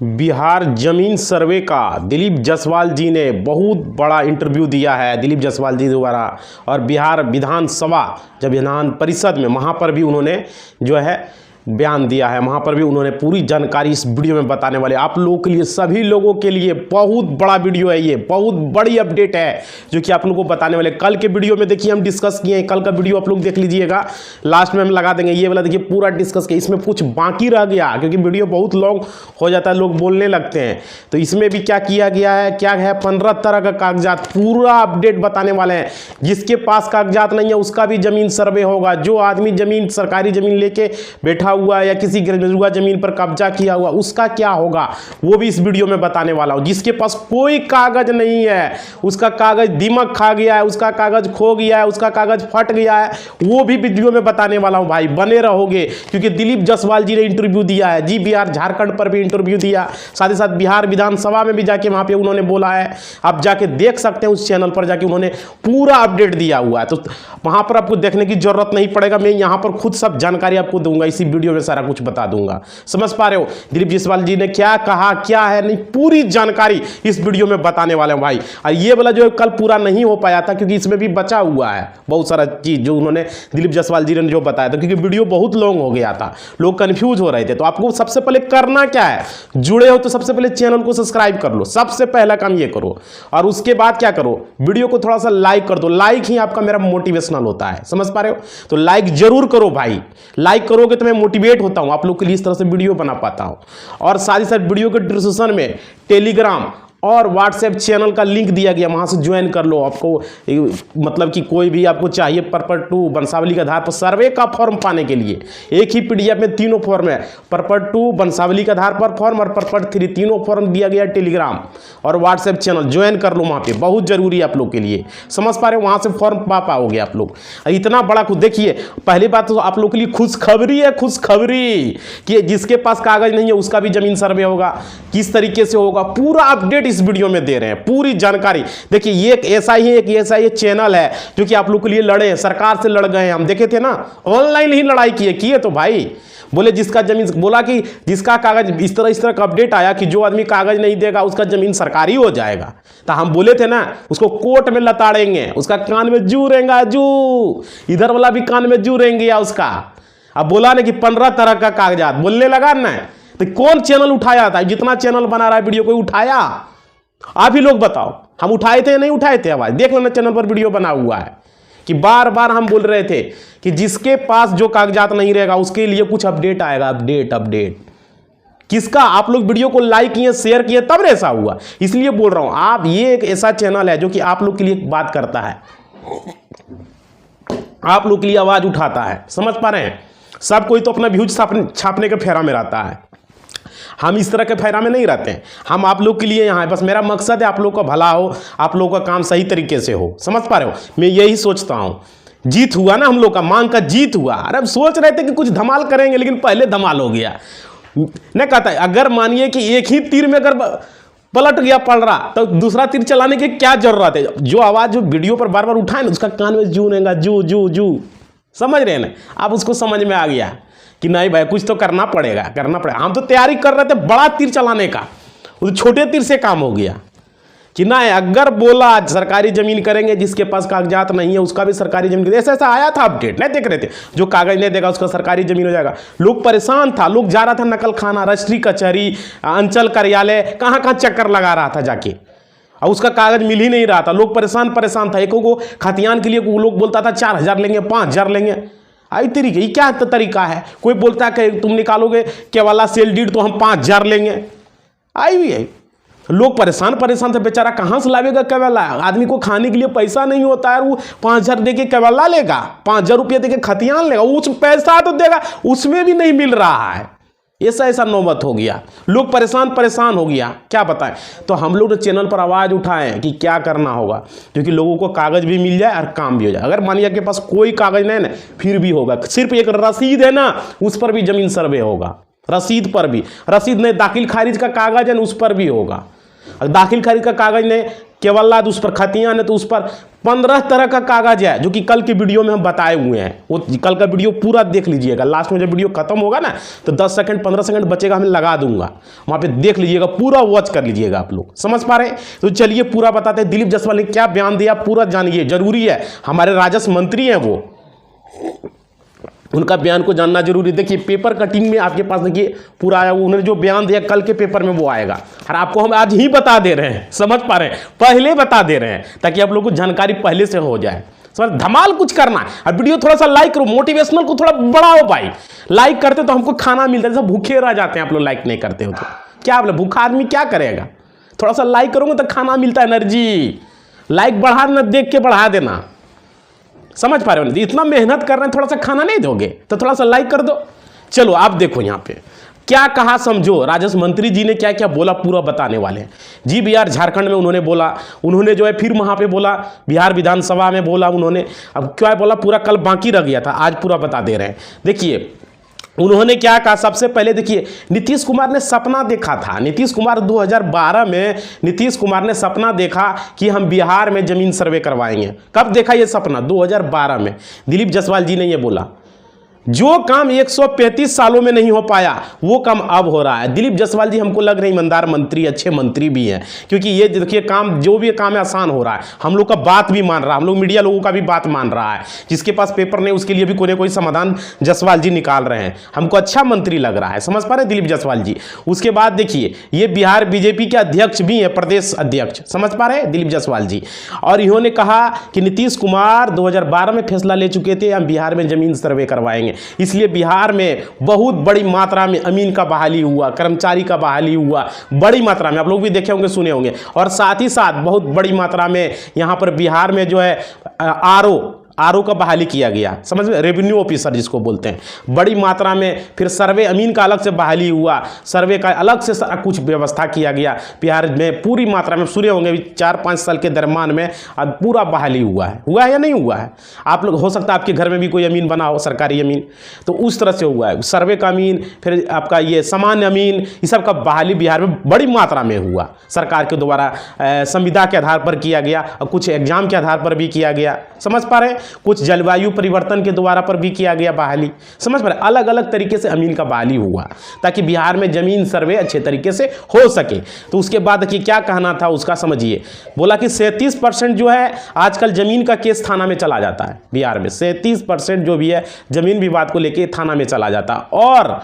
बिहार जमीन सर्वे का दिलीप जायसवाल जी ने बहुत बड़ा इंटरव्यू दिया है दिलीप जायसवाल जी द्वारा। और बिहार विधानसभा जब विधान परिषद में वहाँ पर भी उन्होंने जो है बयान दिया है, वहाँ पर भी उन्होंने पूरी जानकारी इस वीडियो में बताने वाले आप लोगों के लिए, सभी लोगों के लिए बहुत बड़ा वीडियो है। ये बहुत बड़ी अपडेट है जो कि आप लोगों को बताने वाले। कल के वीडियो में देखिए हम डिस्कस किए हैं, कल का वीडियो आप लोग देख लीजिएगा, लास्ट में हम लगा देंगे। ये वाला देखिए पूरा डिस्कस किया, इसमें कुछ बाकी रह गया क्योंकि वीडियो बहुत लॉन्ग हो जाता है, लोग बोलने लगते हैं। तो इसमें भी क्या किया गया है, क्या है 15 तरह का कागजात पूरा अपडेट बताने वाले हैं। जिसके पास कागजात नहीं है उसका भी जमीन सर्वे होगा। जो आदमी जमीन सरकारी जमीन लेके बैठा हुआ या किसी गिरजुआ जमीन पर कब्जा किया हुआ उसका क्या होगा वो भी इस वीडियो में बताने वाला हूं। जिसके पास कोई कागज नहीं है, उसका कागज दीमक खा गया है, उसका कागज खो गया है, उसका कागज फट गया है, वो भी वीडियो में बताने वाला हूं। भाई बने रहोगे क्योंकि दिलीप जायसवाल जी ने इंटरव्यू दिया है। जी बिहार झारखंड पर भी इंटरव्यू दिया, साथ ही साथ बिहार विधानसभा में भी जाके वहां पे उन्होंने बोला है। आप जाके देख सकते हैं उस चैनल पर जाके, उन्होंने पूरा अपडेट दिया हुआ है। तो वहां पर आपको देखने की जरूरत नहीं पड़ेगा, मैं यहां पर खुद सब जानकारी आपको दूंगा, इसी वीडियो में सारा कुछ बता दूंगा। समझ पा रहे हो दिलीप जायसवाल जी ने क्या कहा, क्या है नहीं, पूरी जानकारी इस वीडियो में बताने वाले हैं भाई। और ये वाला जो कल पूरा नहीं हो पाया था क्योंकि इसमें भी बचा हुआ है बहुत सारा चीज जो उन्होंने दिलीप जायसवाल जी ने जो बताया था, क्योंकि वीडियो बहुत लॉन्ग हो गया था, लोग कंफ्यूज हो रहे थे। तो आपको सबसे पहले करना क्या है, जुड़े हो तो सबसे पहले चैनल को सब्सक्राइब कर लो, सबसे पहला काम ये करो। और उसके बाद क्या करो, वीडियो को थोड़ा सा लाइक कर दो, लाइक ही आपका मेरा मोटिवेशनल होता है। समझ पा रहे हो, तो लाइक जरूर करो भाई, लाइक करोगे तो मैं मोटिवेट होता हूं, आप लोग के लिए इस तरह से वीडियो बना पाता हूं। और साथ ही साथ वीडियो के डिस्क्रिप्शन में टेलीग्राम और व्हाट्सएप चैनल का लिंक दिया गया, वहां से ज्वाइन कर लो। आपको मतलब कि कोई भी आपको चाहिए पर्पस 2 वंशावली के आधार पर सर्वे का फॉर्म पाने के लिए, एक ही पीडीएफ में तीनों फॉर्म है, पर्पस 2 वंशावली के आधार पर फॉर्म और पर्पस 3 तीनों फॉर्म दिया गया टेलीग्राम और व्हाट्सएप चैनल ज्वाइन कर लो, वहाँ पे बहुत जरूरी है आप लोग के लिए। समझ पा रहे हो, वहाँ से फॉर्म पा पाओगे आप लोग। इतना बड़ा कुछ देखिए, पहली बात तो आप लोग के लिए खुशखबरी है, खुशखबरी कि जिसके पास कागज नहीं है उसका भी जमीन सर्वे होगा। किस तरीके से होगा पूरा अपडेट इस वीडियो में दे रहे हैं, पूरी जानकारी। देखिए ये एक ऐसा ही चैनल है जो कि आप लोग के लिए लड़े हैं, सरकार से लड़ गए हैं। हम देखे थे ना, ऑनलाइन ही लड़ाई किए तो भाई बोले जिसका जमीन, बोला कि जिसका कागज इस तरह का अपडेट आया कि जो आदमी कागज नहीं देगा उसका जमीन सरकारी हो जाएगा। तो हम बोले थे ना उसको कोर्ट में लताड़ेंगे, उसका कान में जू रहेगा, जू इधर वाला भी कान में जू रहेंगे या उसका। अब बोला ना कि 15 तरह का कागजात बोलने लगा ना, तो कौन चैनल उठाया था? जितना चैनल बना रहा है वीडियो कोई उठाया? आप ही लोग बताओ, हम उठाए थे या नहीं उठाए थे? आवाज देख लेना, चैनल पर वीडियो बना हुआ है कि बार बार हम बोल रहे थे कि जिसके पास जो कागजात नहीं रहेगा उसके लिए कुछ अपडेट आएगा। अपडेट किसका? आप लोग वीडियो को लाइक किए, शेयर किए, तब ऐसा हुआ। इसलिए बोल रहा हूं, आप ये एक ऐसा चैनल है जो कि आप लोग के लिए बात करता है, आप लोग के लिए आवाज उठाता है। समझ पा रहे हैं? सब कोई तो अपना व्यूज छापने के फेरा में रहता है, हम इस तरह के फेरा में नहीं रहते हैं। हम आप लोग के लिए यहाँ है, बस मेरा मकसद है आप लोग का भला हो, आप लोगों का काम सही तरीके से हो। समझ पा रहे हो, मैं यही सोचता हूँ। जीत हुआ ना हम लोग का, मांग का जीत हुआ। अरे अब सोच रहे थे कि कुछ धमाल करेंगे लेकिन पहले धमाल हो गया। नहीं कहता है, अगर मानिए कि एक ही तीर में अगर पलट गया पड़ रहा तो दूसरा तीर चलाने की क्या जरूरत है? जो आवाज जो वीडियो पर बार बार उठाए ना उसका कान में जू रहेगा, जू जू जू। समझ रहे हैं ना? अब उसको समझ में आ गया कि नहीं भाई कुछ तो करना पड़ेगा। हम तो तैयारी कर रहे थे बड़ा तीर चलाने का, वो छोटे तीर से काम हो गया कि नहीं, अगर बोला सरकारी जमीन करेंगे, जिसके पास कागजात नहीं है उसका भी सरकारी जमीन। ऐसा आया था अपडेट, नहीं देख रहे थे? जो कागज नहीं देगा उसका सरकारी जमीन हो जाएगा। लोग परेशान था, लोग जा रहा था नकल खाना, रजिस्ट्री कचहरी, अंचल कार्यालय, कहाँ कहाँ चक्कर लगा रहा था जाके, और उसका कागज मिल ही नहीं रहा था। लोग परेशान था। एक को खतियान के लिए लोग बोलता था 4000 लेंगे, 5000 लेंगे। आई तरीके, ये क्या तरीका है? कोई बोलता है कि तुम निकालोगे केवला सेल डीड तो हम 5000 लेंगे। आई भी है, लोग परेशान थे। बेचारा कहाँ से लावेगा केवला? आदमी को खाने के लिए पैसा नहीं होता है, वो 5000 देके केवला लेगा, 5000 रुपये देके खतियान लेगा, उस पैसा तो देगा उसमें भी नहीं मिल रहा है। ऐसा नौबत हो गया, लोग परेशान हो गया, क्या बताएं। तो हम लोग चैनल पर आवाज उठाएं कि क्या करना होगा, क्योंकि लोगों को कागज भी मिल जाए और काम भी हो जाए। अगर मानिए के पास कोई कागज नहीं ना, फिर भी होगा, सिर्फ एक रसीद है ना उस पर भी जमीन सर्वे होगा। रसीद पर भी, रसीद नहीं दाखिल खारिज का कागज है ना उस पर भी होगा। दाखिल खारिज का कागज ने केवल लाद, उस पर खतियान है, तो उस पर 15 तरह का कागज है, जो कि कल के वीडियो में हम बताए हुए हैं। वो कल का वीडियो पूरा देख लीजिएगा, लास्ट में जब वीडियो खत्म होगा ना तो 10 सेकंड 15 सेकंड बचेगा, मैं लगा दूंगा, वहां पे देख लीजिएगा, पूरा वॉच कर लीजिएगा आप लोग। समझ पा रहे हैं? तो चलिए पूरा बताते हैं दिलीप जायसवाल ने क्या बयान दिया, पूरा जानिए, जरूरी है, हमारे राजस्व मंत्री हैं वो, उनका बयान को जानना जरूरी। देखिए पेपर कटिंग में आपके पास देखिए पूरा आया, उन्होंने जो बयान दिया कल के पेपर में वो आएगा, और आपको हम आज ही बता दे रहे हैं। समझ पा रहे हैं? पहले बता दे रहे हैं ताकि आप लोगों को जानकारी पहले से हो जाए। समझ, धमाल कुछ करना है। और वीडियो थोड़ा सा लाइक करो, मोटिवेशनल को थोड़ा बढ़ाओ भाई। लाइक करते तो हमको खाना मिलता है, जैसे भूखे रह जाते हैं आप लोग लाइक नहीं करते हो तो क्या बोले, भूखा आदमी क्या करेगा? थोड़ा सा लाइक करोगे तो खाना मिलता है, एनर्जी। लाइक बढ़ा देना, देख के बढ़ा देना। समझ पा रहे हो? इतना मेहनत कर रहे हैं, थोड़ा सा खाना नहीं दोगे तो थोड़ा सा लाइक कर दो। चलो आप देखो यहाँ पे क्या कहा, समझो राजस्व मंत्री जी ने क्या क्या बोला, पूरा बताने वाले हैं जी। बिहार झारखंड में उन्होंने बोला, उन्होंने जो है फिर वहाँ पे बोला, बिहार विधानसभा में बोला उन्होंने। अब क्या बोला, पूरा कल बाकी रह गया था, आज पूरा बता दे रहे हैं। देखिए उन्होंने क्या कहा, सबसे पहले देखिए नीतीश कुमार ने सपना देखा था। नीतीश कुमार 2012 में नीतीश कुमार ने सपना देखा कि हम बिहार में जमीन सर्वे करवाएंगे। कब देखा ये सपना? 2012 में। दिलीप जायसवाल जी ने ये बोला, जो काम 135 सालों में नहीं हो पाया वो काम अब हो रहा है। दिलीप जायसवाल जी हमको लग रहे ईमानदार मंत्री, अच्छे मंत्री भी हैं, क्योंकि ये देखिए काम, जो भी काम है आसान हो रहा है। हम लोग का बात भी मान रहा है, हम लोग मीडिया लोगों का भी बात मान रहा है। जिसके पास पेपर नहीं उसके लिए भी कोई ना कोई समाधान जायसवाल जी निकाल रहे हैं। हमको अच्छा मंत्री लग रहा है। समझ पा रहे दिलीप जायसवाल जी? उसके बाद देखिए ये बिहार बीजेपी के अध्यक्ष भी हैं, प्रदेश अध्यक्ष। समझ पा रहे दिलीप जायसवाल जी? और इन्होंने कहा कि नीतीश कुमार 2012 में फैसला ले चुके थे, हम बिहार में जमीन सर्वे करवाएंगे, इसलिए बिहार में बहुत बड़ी मात्रा में अमीन का बहाली हुआ, कर्मचारी का बहाली हुआ, बड़ी मात्रा में। आप लोग भी देखे होंगे, सुने होंगे। और साथ ही साथ बहुत बड़ी मात्रा में यहाँ पर बिहार में जो है आरओ का बहाली किया गया। समझ में? रेवेन्यू ऑफिसर जिसको बोलते हैं, बड़ी मात्रा में। फिर सर्वे अमीन का अलग से बहाली हुआ, सर्वे का अलग से कुछ व्यवस्था किया गया बिहार में पूरी मात्रा में। सुने होंगे 4-5 साल के दरम्यान में अब पूरा बहाली हुआ है या नहीं हुआ है? आप लोग, हो सकता है आपके घर में भी कोई अमीन बना हो, सरकारी अमीन, तो उस तरह से हुआ है। सर्वे का अमीन, फिर आपका ये सामान्य अमीन, ये सब का बहाली बिहार में बड़ी मात्रा में हुआ। सरकार के द्वारा संविदा के आधार पर किया गया और कुछ एग्जाम के आधार पर भी किया गया। समझ पा रहे? कुछ जलवायु परिवर्तन के द्वारा पर भी किया गया बहाली। समझ पा रहे? अलग अलग तरीके से अमीन का बहाली हुआ ताकि बिहार में जमीन सर्वे अच्छे तरीके से हो सके। तो उसके बाद देखिए क्या कहना था उसका, समझिए। बोला कि 37% जो है आजकल जमीन का केस थाना में चला जाता है बिहार में। 37% जो भी है जमीन विवाद को लेकर थाना में चला जाता है, और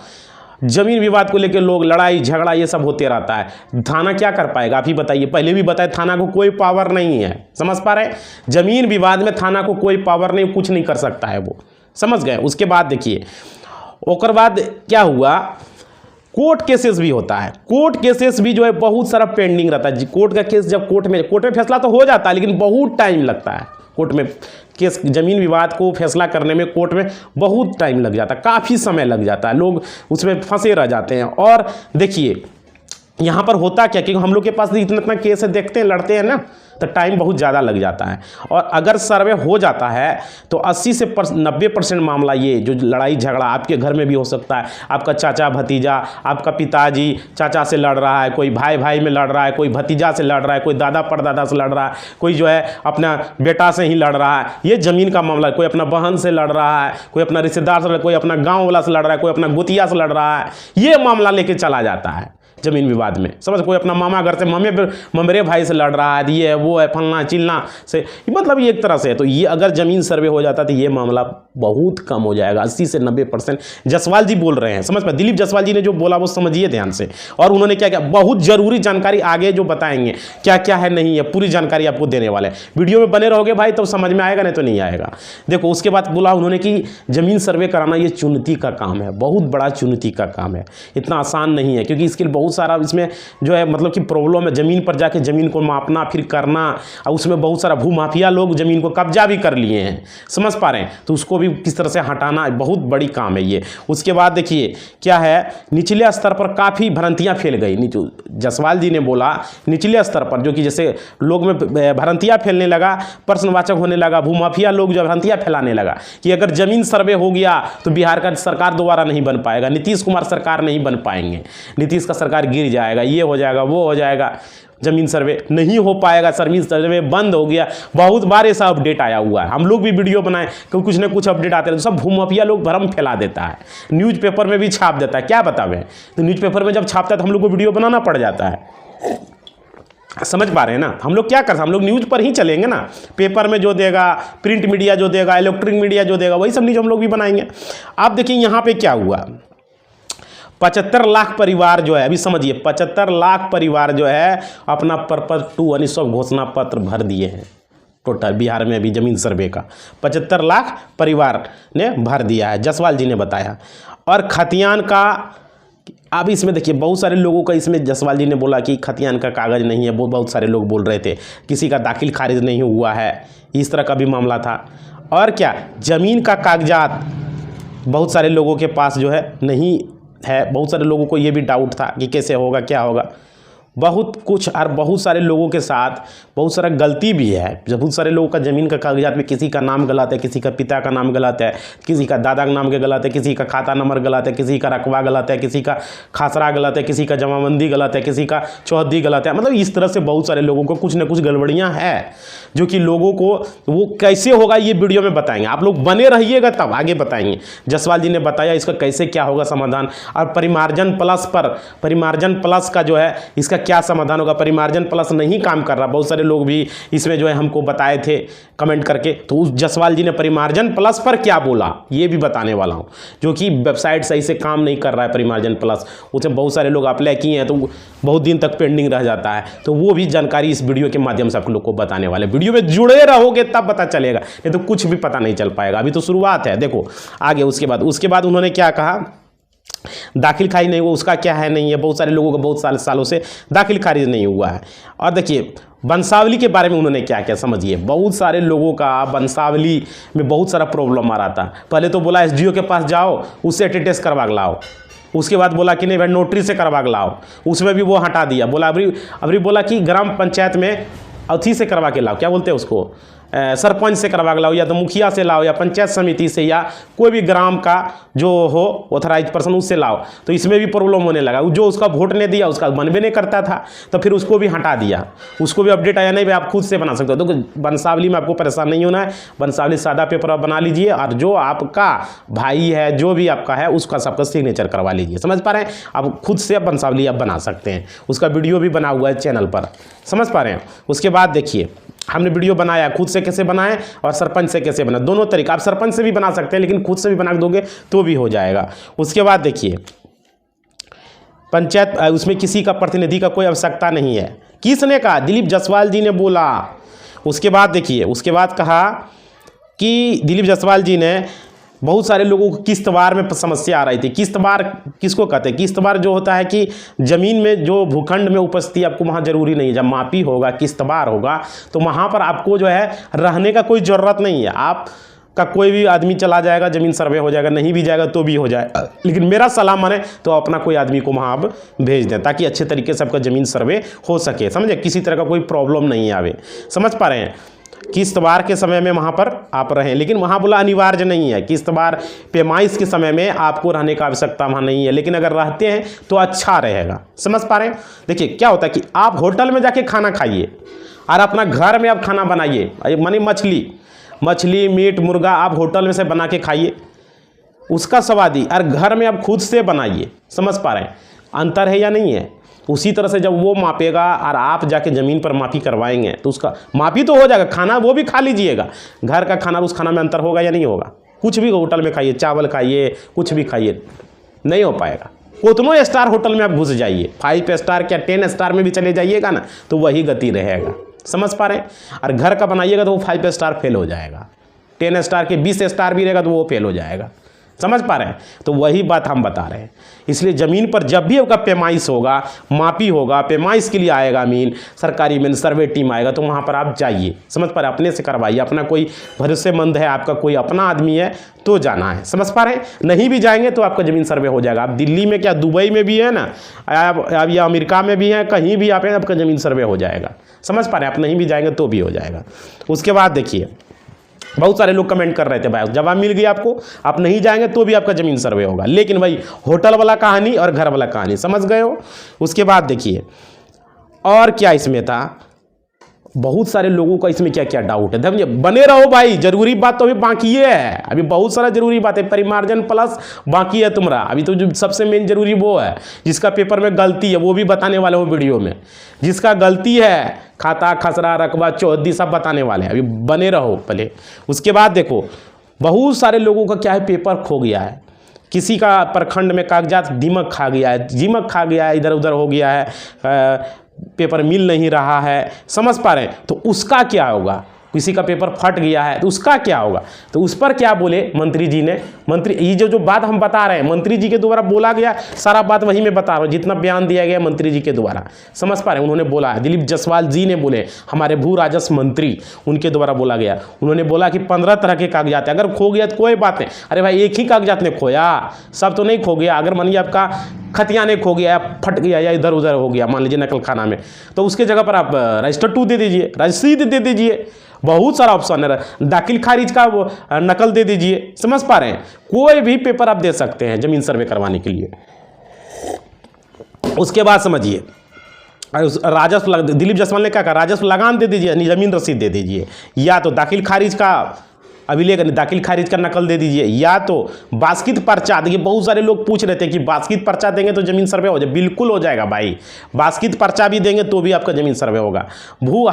जमीन विवाद को लेकर लोग लड़ाई झगड़ा ये सब होते रहता है। थाना क्या कर पाएगा आप ही बताइए? पहले भी बताए, थाना को कोई पावर नहीं है। समझ पा रहे? जमीन विवाद में थाना को कोई पावर नहीं, कुछ नहीं कर सकता है वो। समझ गए? उसके बाद देखिए ओकर बाद क्या हुआ, कोर्ट केसेस भी होता है। कोर्ट केसेस भी जो है बहुत सारा पेंडिंग रहता है। कोर्ट का केस जब कोर्ट में फैसला तो हो जाता है, लेकिन बहुत टाइम लगता है कोर्ट में। केस जमीन विवाद को फैसला करने में कोर्ट में बहुत टाइम लग जाता है, काफ़ी समय लग जाता है, लोग उसमें फंसे रह जाते हैं। और देखिए यहाँ पर होता क्या, क्योंकि हम लोग के पास इतना केस है, देखते हैं, लड़ते हैं ना, तो टाइम बहुत ज़्यादा लग जाता है। और अगर सर्वे हो जाता है तो 80 से 90% मामला, ये जो लड़ाई झगड़ा आपके घर में भी हो सकता है। आपका चाचा भतीजा, आपका पिताजी चाचा से लड़ रहा है, कोई भाई भाई में लड़ रहा है, कोई भतीजा से लड़ रहा है, कोई दादा परदादा से लड़ रहा है, कोई जो है अपना बेटा से ही लड़ रहा है। ये ज़मीन का मामला, कोई अपना बहन से लड़ रहा है, कोई अपना रिश्तेदार से, कोई अपना गाँव वाला से लड़ रहा है, कोई अपना गुतिया से लड़ रहा है। ये मामला लेके चला जाता है जमीन विवाद में। समझ? कोई अपना मामा घर से ममेरे भाई से लड़ रहा है, ये है वो है, फलना चिलना से, मतलब ये एक तरह से है। तो ये अगर जमीन सर्वे हो जाता तो ये मामला बहुत कम हो जाएगा, 80 से 90%। जायसवाल जी बोल रहे हैं। समझ पाए? दिलीप जायसवाल जी ने जो बोला वो समझिए ध्यान से। और उन्होंने क्या क्या बहुत जरूरी जानकारी आगे जो बताएंगे, क्या क्या है नहीं है, पूरी जानकारी आपको देने वाले हैं। वीडियो में बने रहोगे भाई तो समझ में आएगा, नहीं तो नहीं आएगा। देखो उसके बाद बोला उन्होंने कि जमीन सर्वे कराना ये चुनौती का काम है, बहुत बड़ा चुनौती का काम है, इतना आसान नहीं है, क्योंकि इसके लिए बहुत सारा इसमें जो है मतलब कि प्रॉब्लम है। ज़मीन पर जाके ज़मीन को मापना फिर करना, और उसमें बहुत सारा भूमाफिया लोग ज़मीन को कब्जा भी कर लिए हैं। समझ पा रहे हैं? तो उसको भी किस तरह से हटाना बहुत बड़ी काम है ये। उसके बाद देखिए क्या है, निचले स्तर पर काफ़ी भ्रांतियाँ फैल गई। जायसवाल जी ने बोला निचले स्तर पर, जो कि जैसे लोग में भ्रांतियाँ फैलने लगा, प्रश्नवाचक होने लगा, भूमाफिया लोग जो भ्रांतियाँ फैलाने लगा कि अगर ज़मीन सर्वे हो गया तो बिहार का सरकार दोबारा नहीं बन पाएगा, नीतीश कुमार सरकार नहीं बन पाएंगे, नीतीश का सरकार गिर जाएगा, ये हो जाएगा वो हो जाएगा। ज़मीन सर्वे नहीं हो पाएगा, ज़मीन सर्वे बंद हो गया। बहुत बार ऐसा अपडेट आया हुआ है, हम लोग भी वीडियो बनाए क्योंकि कुछ ना कुछ अपडेट आते हैं तो सब भूमाफिया लोग भ्रम फैला देता है, न्यूज़पेपर में भी छाप देता है। क्या बतावें, तो न्यूज़पेपर में जब छापता है तो हम लोग को वीडियो बनाना पड़ जाता है। समझ पा रहे हैं ना, हम लोग क्या कर सकते हैं, हम लोग न्यूज़ पर ही चलेंगे ना, पेपर में जो देगा, प्रिंट मीडिया जो देगा, इलेक्ट्रॉनिक मीडिया जो देगा, वही सब न्यूज़ हम लोग भी बनाएंगे। आप देखिए यहाँ पे क्या हुआ, 75 लाख परिवार जो है, अभी समझिए 75 लाख परिवार जो है अपना पर्पस 2 अनिश्चित घोषणा पत्र भर दिए हैं। टोटल बिहार में अभी जमीन सर्वे का 75 लाख परिवार ने भर दिया है, जसवाल जी ने बताया। और खतियान का, अब इसमें देखिए बहुत सारे लोगों का, इसमें जसवाल जी ने बोला कि खतियान का कागज़ नहीं है, बहुत सारे लोग बोल रहे थे, किसी का दाखिल खारिज नहीं हुआ है, इस तरह का भी मामला था। और क्या, ज़मीन का कागजात बहुत सारे लोगों के पास जो है नहीं है, बहुत सारे लोगों को ये भी डाउट था कि कैसे होगा, क्या होगा, बहुत कुछ। और बहुत सारे लोगों के साथ बहुत सारा गलती भी है, बहुत सारे लोगों का ज़मीन का कागजात में किसी का नाम गलत है, किसी का पिता का नाम गलत है, किसी का दादा का नाम के गलत है, किसी का खाता नंबर गलत है, किसी का रकबा गलत है, किसी का खासरा गलत है, किसी का जमाबंदी गलत है, किसी का चौहद्दी गलत है। मतलब इस तरह से बहुत सारे लोगों को कुछ ना कुछ गड़बड़ियाँ हैं, जो कि लोगों को वो कैसे होगा ये वीडियो में बताएंगे। आप लोग बने रहिएगा, तब आगे बताएंगे। जसवाल जी ने बताया इसका कैसे क्या होगा समाधान। और परिमार्जन प्लस पर, परिमार्जन प्लस का जो है इसका क्या समाधान होगा। परिमार्जन प्लस नहीं काम कर रहा, बहुत सारे लोग भी इसमें जो है हमको बताए थे कमेंट करके, तो उस जसवाल जी ने परिमार्जन प्लस पर क्या बोला ये भी बताने वाला हूँ, जो कि वेबसाइट सही से काम नहीं कर रहा है परिमार्जन प्लस, उसमें बहुत सारे लोग अप्लाई किए हैं तो बहुत दिन तक पेंडिंग रह जाता है। तो वो भी जानकारी इस वीडियो के माध्यम से आप लोग को बताने वाले, वीडियो में जुड़े रहोगे तब पता चलेगा, नहीं तो कुछ भी पता नहीं चल पाएगा। अभी तो शुरुआत है, देखो आगे। उसके बाद उन्होंने क्या कहा, दाखिल खारिज नहीं हुआ, उसका क्या है नहीं है, बहुत सारे लोगों का बहुत सालों से दाखिल खारिज नहीं हुआ है। और देखिए वंशावली के बारे में उन्होंने क्या क्या, समझिए बहुत सारे लोगों का वंशावली में बहुत सारा प्रॉब्लम आ रहा था। पहले तो बोला एसडीओ के पास जाओ, उससे टेस्ट करवा लाओ, उसके बाद बोला कि नहीं भाई नोटरी से करवा लाओ, उसमें भी वो हटा दिया। बोला अभी बोला कि ग्राम पंचायत में अथी से करवा के लाओ, क्या बोलते हैं उसको, सरपंच से करवा के लाओ, या तो मुखिया से लाओ, या पंचायत समिति से, या कोई भी ग्राम का जो हो ऑथराइज पर्सन उससे लाओ। तो इसमें भी प्रॉब्लम होने लगा, जो उसका वोट ने दिया उसका बनबे नहीं करता था, तो फिर उसको भी हटा दिया, उसको भी अपडेट आया नहीं भाई आप खुद से बना सकते हो। तो वंशावली में आपको परेशान नहीं होना है, वंशावली सादा पेपर आप बना लीजिए, और जो आपका भाई है जो भी आपका है उसका सबका सिग्नेचर करवा लीजिए। समझ पा रहे हैं, आप खुद से वंशावली आप बना सकते हैं, उसका वीडियो भी बना हुआ है चैनल पर, समझ पा रहे हैं। उसके बाद देखिए हमने वीडियो बनाया खुद से कैसे बनाएं और सरपंच से कैसे बनाएं, दोनों तरीका। आप सरपंच से भी बना सकते हैं लेकिन खुद से भी बना दोगे तो भी हो जाएगा। उसके बाद देखिए पंचायत, उसमें किसी का प्रतिनिधि का कोई आवश्यकता नहीं है। किसने कहा, दिलीप जायसवाल जी ने बोला। उसके बाद देखिए, उसके बाद कहा कि दिलीप जायसवाल जी ने बहुत सारे लोगों को किस्तवार में समस्या आ रही थी। किस्तवार किसको कहते हैं, किस्तवार जो होता है कि ज़मीन में जो भूखंड में उपस्थिति आपको वहाँ ज़रूरी नहीं है, जब मापी होगा किस्तवार होगा तो वहाँ पर आपको जो है रहने का कोई ज़रूरत नहीं है, आप का कोई भी आदमी चला जाएगा, ज़मीन सर्वे हो जाएगा, नहीं भी जाएगा तो भी हो जाएगा। लेकिन मेरा सलाह माने तो अपना कोई आदमी को वहाँ आप भेज दें ताकि अच्छे तरीके से आपका ज़मीन सर्वे हो सके, समझे, किसी तरह का कोई प्रॉब्लम नहीं आवे। समझ पा रहे हैं, किस्तवार के समय में वहाँ पर आप रहें, लेकिन वहाँ बोला अनिवार्य नहीं है। किस्तवार पैमाइश के समय में आपको रहने का आवश्यकता वहाँ नहीं है, लेकिन अगर रहते हैं तो अच्छा रहेगा। समझ पा रहे हैं। देखिए क्या होता है कि आप होटल में जाके खाना खाइए और अपना घर में आप खाना बनाइए, मानी मछली मीट मुर्गा आप होटल में से बना के खाइए, उसका स्वाद ही, और घर में आप खुद से बनाइए। समझ पा रहे हैं अंतर है या नहीं है। उसी तरह से जब वो मापेगा और आप जाके ज़मीन पर मापी करवाएंगे तो उसका मापी तो हो जाएगा, खाना वो भी खा लीजिएगा, घर का खाना उस खाना में अंतर होगा या नहीं होगा। कुछ भी होटल में खाइए, चावल खाइए, कुछ भी खाइए, नहीं हो पाएगा। उतनों स्टार होटल में आप घुस जाइए, 5 स्टार क्या 10 स्टार में भी चले जाइएगा ना तो वही गति रहेगा। समझ पा रहे हैं। और घर का बनाइएगा तो वो 5 स्टार फेल हो जाएगा, 10 स्टार के 20 स्टार भी रहेगा तो वो फेल हो जाएगा। समझ पा रहे हैं। तो वही बात हम बता रहे हैं। इसलिए ज़मीन पर जब भी आपका पैमाइश होगा, मापी होगा, पैमाइश के लिए आएगा मीन, सरकारी मीन सर्वे टीम आएगा तो वहाँ पर आप जाइए। समझ पा रहे हैं, अपने से करवाइए, अपना कोई भरोसेमंद है, आपका कोई अपना आदमी है तो जाना है। समझ पा रहे हैं। नहीं भी जाएंगे तो आपका ज़मीन सर्वे हो जाएगा। आप दिल्ली में क्या, दुबई में भी है ना, अब या अमेरिका में भी है, कहीं भी आप हैं आपका ज़मीन सर्वे हो जाएगा। समझ पा रहे हैं। आप नहीं भी जाएंगे तो भी हो जाएगा। उसके बाद देखिए बहुत सारे लोग कमेंट कर रहे थे भाई जवाब मिल गया आपको, आप नहीं जाएंगे तो भी आपका ज़मीन सर्वे होगा। लेकिन भाई होटल वाला कहानी और घर वाला कहानी समझ गए हो। उसके बाद देखिए और क्या इसमें था, बहुत सारे लोगों का इसमें क्या क्या डाउट है। समझे, बने रहो भाई, जरूरी बात तो अभी बाकी है, अभी बहुत सारा जरूरी बात है, परिमार्जन प्लस बाकी है तुम्हारा। अभी तो जो सबसे मेन जरूरी वो है जिसका पेपर में गलती है, वो भी बताने वाले हो वीडियो में। जिसका गलती है, खाता खसरा रकबा चौहद्दी सब बताने वाले हैं, अभी बने रहो पहले। उसके बाद देखो, बहुत सारे लोगों का क्या है, पेपर खो गया है। किसी का प्रखंड में कागजात दीमक खा गया है, जीमक खा गया है, इधर उधर हो गया है, पेपर मिल नहीं रहा है, समझ पा रहे हैं। तो उसका क्या होगा, किसी का पेपर फट गया है तो उसका क्या होगा। तो उस पर क्या बोले मंत्री जी ने, मंत्री ये जो बात हम बता रहे हैं मंत्री जी के द्वारा बोला गया, सारा बात वही मैं बता रहा हूँ, जितना बयान दिया गया मंत्री जी के द्वारा, समझ पा रहे हैं। उन्होंने बोला, दिलीप जायसवाल जी ने बोले, हमारे भू राजस्व मंत्री, उनके द्वारा बोला गया। उन्होंने बोला कि 15 तरह के कागजात है, अगर खो गया तो कोई बात नहीं। अरे भाई, एक ही कागजात ने खोया, सब तो नहीं खो गया। अगर मानिए आपका खतिया ने खो गया, फट गया या इधर उधर हो गया, मान लीजिए नकल खाना में, तो उसके जगह पर आप रजिस्टर 2 दे दीजिए, रसीद दे दीजिए, बहुत सारा ऑप्शन है, दाखिल खारिज का वो नकल दे दीजिए, समझ पा रहे हैं। कोई भी पेपर आप दे सकते हैं जमीन सर्वे करवाने के लिए। उसके बाद समझिए, राजस्व दिलीप जायसवाल ने क्या कहा, राजस्व लगान दे दीजिए, जमीन रसीद दे दीजिए, या तो दाखिल खारिज का अभिलेख, दाखिल खारिज का नकल दे दीजिए, या तो बास्कित पर्चा। देखिए बहुत सारे लोग पूछ रहे थे कि बास्कित पर्चा देंगे तो जमीन सर्वे हो जाए, बिल्कुल हो जाएगा भाई, बास्कित पर्चा भी देंगे तो भी आपका जमीन सर्वे होगा। भू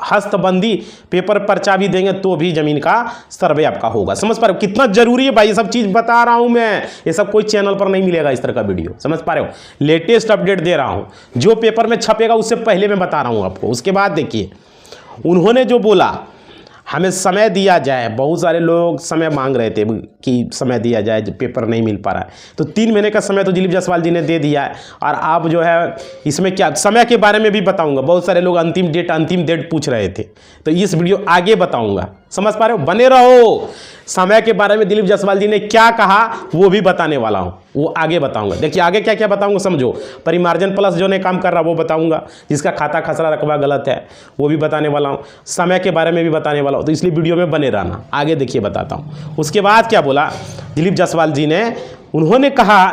हस्तबंदी पेपर पर्चा भी देंगे तो भी जमीन का सर्वे आपका होगा। समझ पा रहे हो कितना जरूरी है भाई, ये सब चीज़ बता रहा हूँ मैं, ये सब कोई चैनल पर नहीं मिलेगा इस तरह का वीडियो, समझ पा रहे हो, लेटेस्ट अपडेट दे रहा हूँ, जो पेपर में छपेगा उससे पहले मैं बता रहा हूँ आपको। उसके बाद देखिए, उन्होंने जो बोला, हमें समय दिया जाए, बहुत सारे लोग समय मांग रहे थे कि समय दिया जाए, पेपर नहीं मिल पा रहा है, तो 3 महीने का समय तो दिलीप जायसवाल जी ने दे दिया है। और आप जो है इसमें क्या समय के बारे में भी बताऊंगा, बहुत सारे लोग अंतिम डेट पूछ रहे थे, तो इस वीडियो आगे बताऊंगा, समझ पा रहे हो, बने रहो। समय के बारे में दिलीप जायसवाल जी ने क्या कहा वो भी बताने वाला हूं, वो आगे बताऊंगा। देखिए आगे क्या क्या बताऊंगा, समझो। परिमार्जन प्लस जो नहीं काम कर रहा वो बताऊंगा, जिसका खाता खसरा रकबा गलत है वो भी बताने वाला हूं, समय के बारे में भी बताने वाला हूं, तो इसलिए वीडियो में बने रहना, आगे देखिए बताता हूं। उसके बाद क्या बोला दिलीप जायसवाल जी ने, उन्होंने कहा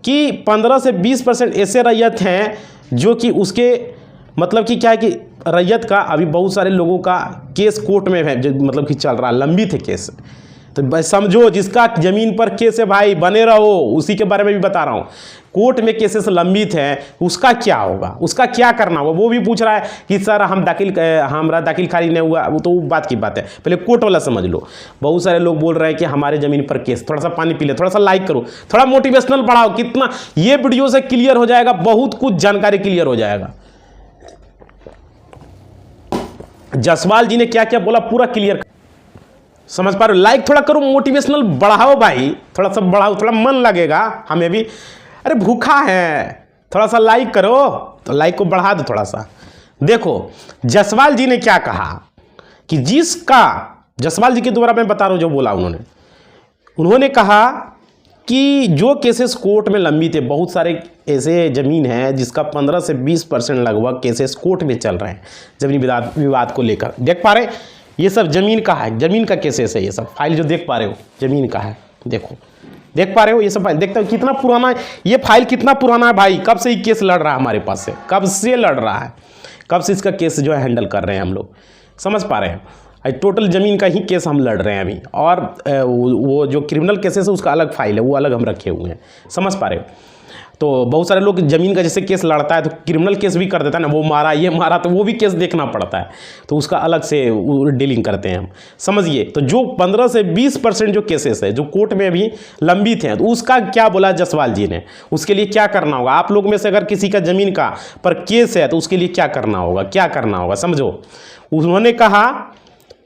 कि 15 से 20% ऐसे रैयत हैं जो कि उसके मतलब कि क्या है कि रैयत का अभी बहुत सारे लोगों का केस कोर्ट में है, जो मतलब कि चल रहा है, लंबित है केस। तो भाई समझो, जिसका जमीन पर केस है भाई, बने रहो, उसी के बारे में भी बता रहा हूँ। कोर्ट में केसेस लंबित हैं, उसका क्या होगा, उसका क्या करना होगा, वो भी पूछ रहा है कि सर हमारा दाखिल खारिज नहीं हुआ, वो तो बात की बात है, पहले कोर्ट वाला समझ लो। बहुत सारे लोग बोल रहे हैं कि हमारे ज़मीन पर केस, थोड़ा सा पानी पी ले, थोड़ा सा लाइक करो, थोड़ा मोटिवेशनल बढ़ाओ, कितना ये वीडियो से क्लियर हो जाएगा, बहुत कुछ जानकारी क्लियर हो जाएगा। जायसवाल जी ने क्या क्या बोला पूरा क्लियर समझ पा रहे हो। लाइक थोड़ा करो, मोटिवेशनल बढ़ाओ भाई, थोड़ा सा बढ़ाओ, थोड़ा मन लगेगा हमें भी, अरे भूखा है, थोड़ा सा लाइक करो, तो लाइक को बढ़ा दो थोड़ा सा। देखो जायसवाल जी ने क्या कहा कि जायसवाल जी के द्वारा मैं बता रहा हूं जो बोला उन्होंने कहा कि जो केसेस कोर्ट में लंबित है, बहुत सारे ऐसे ज़मीन हैं जिसका 15 से 20% लगभग केसेस कोर्ट में चल रहे हैं जमीन विवाद को लेकर। देख पा रहे, ये सब ज़मीन का है, ज़मीन का केसेस है, ये सब फाइल जो देख पा रहे हो ज़मीन का है। देखो देख पा रहे हो ये सब फाइल, देखते हो कितना पुराना है ये फाइल, कितना पुराना है भाई, कब से ये केस लड़ रहा है हमारे पास से, कब से लड़ रहा है, कब से इसका केस जो है हैंडल कर रहे हैं हम लोग, समझ पा रहे हैं। टोटल ज़मीन का ही केस हम लड़ रहे हैं अभी, और वो जो क्रिमिनल केसेस है उसका अलग फाइल है, वो अलग हम रखे हुए हैं, समझ पा रहे हो। तो बहुत सारे लोग ज़मीन का जैसे केस लड़ता है तो क्रिमिनल केस भी कर देता है ना, वो मारा ये मारा, तो वो भी केस देखना पड़ता है, तो उसका अलग से डीलिंग करते हैं हम, समझिए। तो जो 15 से 20% जो केसेस है जो कोर्ट में अभी लंबित हैं, तो उसका क्या बोला जायसवाल जी ने, उसके लिए क्या करना होगा। आप लोग में से अगर किसी का ज़मीन का पर केस है तो उसके लिए क्या करना होगा, क्या करना होगा, समझो। उन्होंने कहा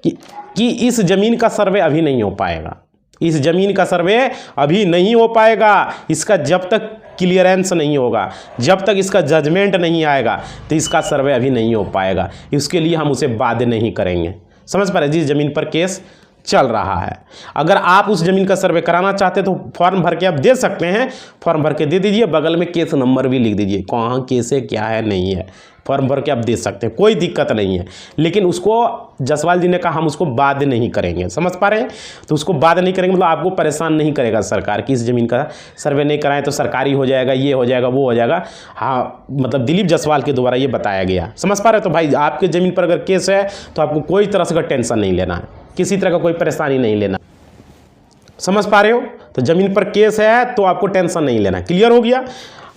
कि इस ज़मीन का सर्वे अभी नहीं हो पाएगा, इस ज़मीन का सर्वे अभी नहीं हो पाएगा, इसका जब तक क्लियरेंस नहीं होगा, जब तक इसका जजमेंट नहीं आएगा, तो इसका सर्वे अभी नहीं हो पाएगा, इसके लिए हम उसे बाध्य नहीं करेंगे, समझ पा रहे। जिस ज़मीन पर केस चल रहा है। अगर आप उस ज़मीन का सर्वे कराना चाहते तो फॉर्म भर के आप दे सकते हैं, फॉर्म भर के दे दीजिए, बगल में केस नंबर भी लिख दीजिए, कहाँ केस है क्या है नहीं है, फॉर्म भर के आप दे सकते हैं, कोई दिक्कत नहीं है। लेकिन उसको जसवाल जी ने कहा हम उसको बाद नहीं करेंगे, समझ पा रहे हैं? तो उसको बाद नहीं करेंगे मतलब आपको परेशान नहीं करेगा सरकार कि इस ज़मीन का सर्वे नहीं कराएं तो सरकारी हो जाएगा, ये हो जाएगा, वो हो जाएगा। हाँ, मतलब दिलीप जायसवाल के द्वारा ये बताया गया, समझ पा रहे हैं? तो भाई आपके ज़मीन पर अगर केस है तो आपको कोई तरह से टेंशन नहीं लेना है, किसी तरह का कोई परेशानी नहीं लेना, समझ पा रहे हो? तो ज़मीन पर केस है तो आपको टेंशन नहीं लेना। क्लियर हो गया?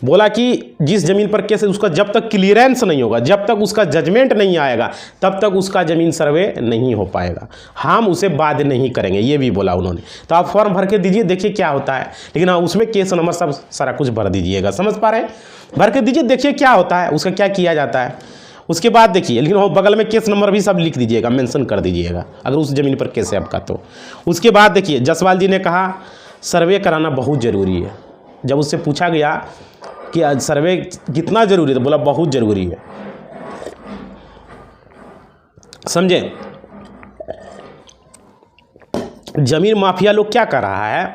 बोला कि जिस ज़मीन पर केस है उसका जब तक क्लियरेंस नहीं होगा, जब तक उसका जजमेंट नहीं आएगा, तब तक उसका ज़मीन सर्वे नहीं हो पाएगा, हम उसे बाद नहीं करेंगे, ये भी बोला उन्होंने। तो आप फॉर्म भर के दीजिए, देखिए क्या होता है। लेकिन हाँ, उसमें केस नंबर सब सारा कुछ भर दीजिएगा, समझ पा रहे हैं? भर के दीजिए, देखिए क्या होता है, उसका क्या किया जाता है। उसके बाद देखिए, लेकिन वो बगल में केस नंबर भी सब लिख दीजिएगा, मेंशन कर दीजिएगा अगर उस ज़मीन पर केस है आपका तो। उसके बाद देखिए, जायसवाल जी ने कहा सर्वे कराना बहुत ज़रूरी है। जब उससे पूछा गया कि सर्वे कितना ज़रूरी है तो बोला बहुत ज़रूरी है। समझे? ज़मीन माफिया लोग क्या कर रहा है,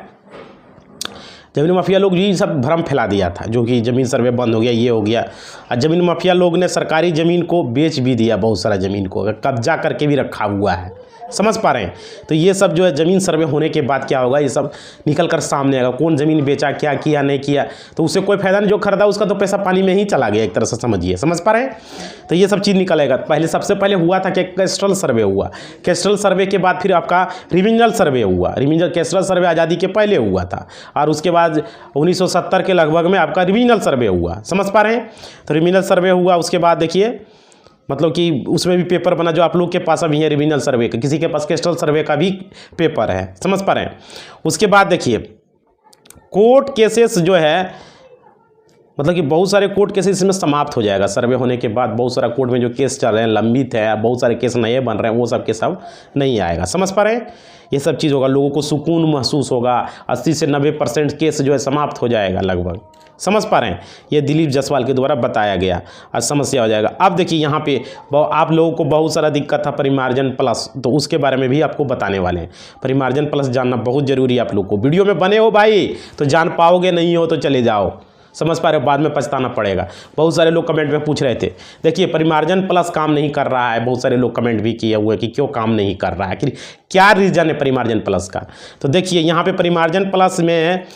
ज़मीन माफिया लोग ये सब भ्रम फैला दिया था, जो कि ज़मीन सर्वे बंद हो गया, ये हो गया। और ज़मीन माफिया लोग ने सरकारी ज़मीन को बेच भी दिया, बहुत सारा ज़मीन को कब्जा करके भी रखा हुआ है, समझ पा रहे हैं? तो ये सब जो है ज़मीन सर्वे होने के बाद क्या होगा, ये सब निकल कर सामने आएगा, कौन ज़मीन बेचा, क्या किया नहीं किया, तो उससे कोई फायदा नहीं। जो खरीदा उसका तो पैसा पानी में ही चला गया एक तरह से, समझिए, समझ पा रहे हैं? तो ये सब चीज़ निकलेगा। पहले सबसे पहले हुआ था कि कैस्ट्रल सर्वे हुआ, कैस्ट्रल सर्वे के बाद फिर आपका रिविजनल सर्वे हुआ, रिविजनल कैस्ट्रल सर्वे आज़ादी के पहले हुआ था, और उसके बाद 1970 के लगभग में आपका रिविजनल सर्वे हुआ, समझ पा रहे हैं? तो रिविजनल सर्वे हुआ, उसके बाद देखिए मतलब कि उसमें भी पेपर बना, जो आप लोग के पास अभी है रिविजनल सर्वे का, किसी के पास कैस्ट्रल सर्वे का भी पेपर है, समझ पा रहे हैं? उसके बाद देखिए कोर्ट केसेस जो है, मतलब कि बहुत सारे कोर्ट केसेस इसमें समाप्त हो जाएगा सर्वे होने के बाद। बहुत सारा कोर्ट में जो केस चल रहे हैं लंबित है, बहुत सारे केस नए बन रहे हैं, वो सब के सब नहीं आएगा, समझ पा रहे हैं? ये सब चीज़ होगा, लोगों को सुकून महसूस होगा, 80 से 90% केस जो है समाप्त हो जाएगा लगभग, समझ पा रहे हैं? ये दिलीप जायसवाल के द्वारा बताया गया और समस्या हो जाएगा। अब देखिए यहाँ पे आप लोगों को बहुत सारा दिक्कत था परिमार्जन प्लस, तो उसके बारे में भी आपको बताने वाले हैं। परिमार्जन प्लस जानना बहुत ज़रूरी है आप लोग को। वीडियो में बने हो भाई तो जान पाओगे, नहीं हो तो चले जाओ, समझ पा रहे हो? बाद में पछताना पड़ेगा। बहुत सारे लोग कमेंट में पूछ रहे थे, देखिए परिमार्जन प्लस काम नहीं कर रहा है, बहुत सारे लोग कमेंट भी किए हुए कि क्यों काम नहीं कर रहा है, कि क्या रीज़न है परिमार्जन प्लस का। तो देखिए यहाँ पे परिमार्जन प्लस में